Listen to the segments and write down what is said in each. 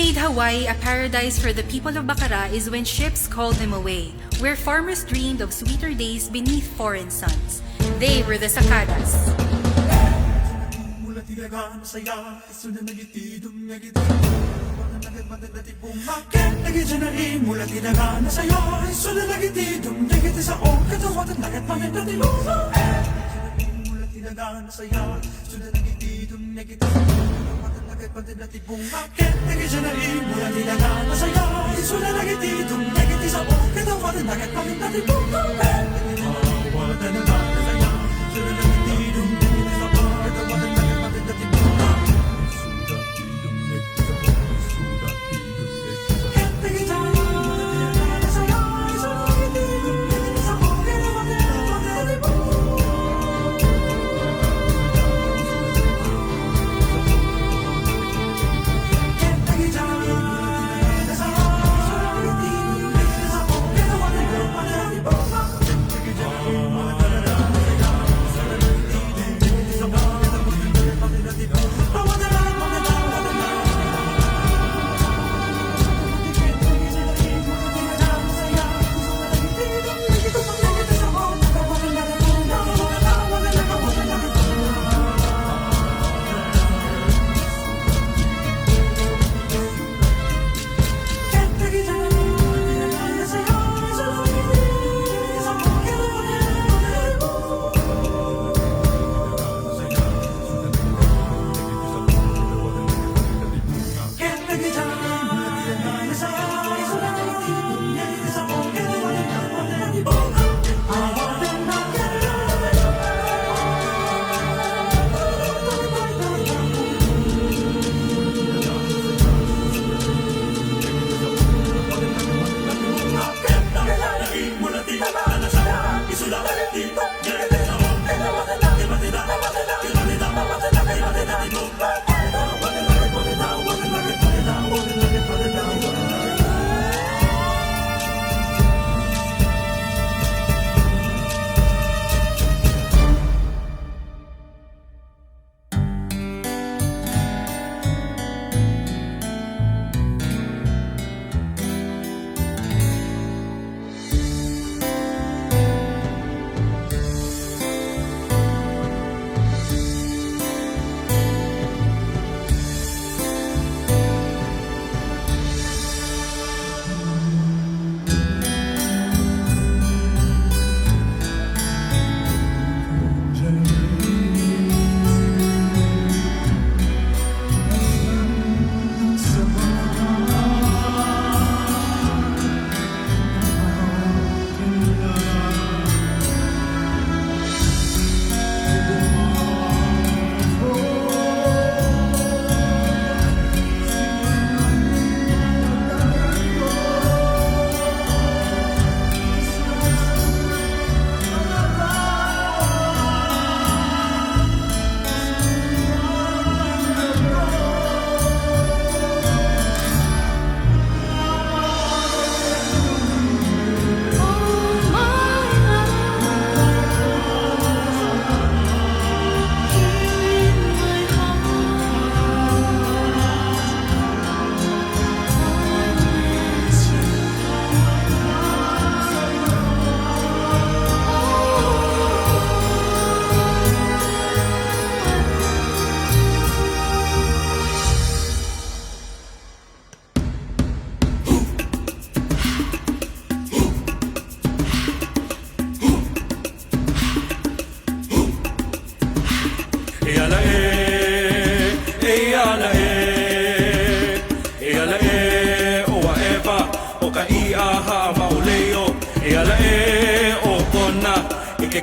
made Hawaii a paradise for the people of Bacara is when ships called them away, where farmers dreamed of sweeter days beneath foreign suns. They were the Sakadas.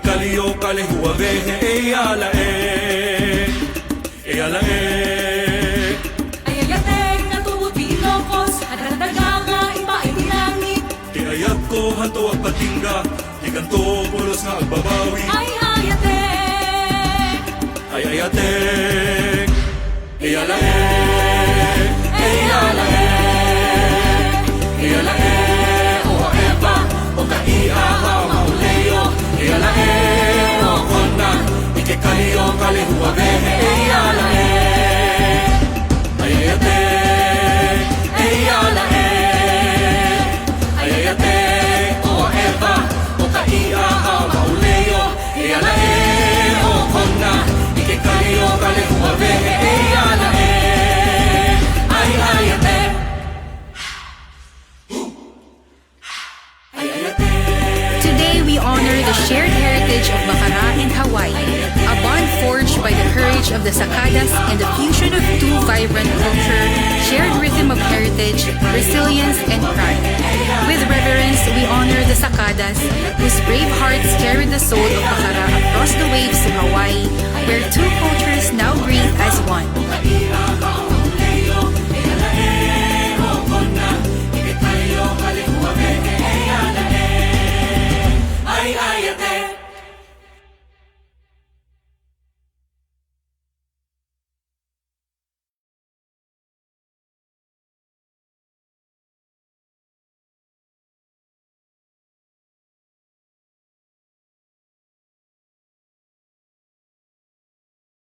Kalio kale huwavehe eyala Ayayatek na tuwot Ilocos, agradagaga iba itinangit. Tiayat ko hanto at patingga, tiganto pulos nga agbabawi. Ayayatek Eyala oa eba, o kaiaha mauleo. Eyala o kona, ike kalio kale huwavehe eyala Ayayatek Sakadas and a fusion of two vibrant culture, shared rhythm of heritage, resilience, and pride. With reverence, we honor the Sakadas, whose brave hearts carry the soul of Bacara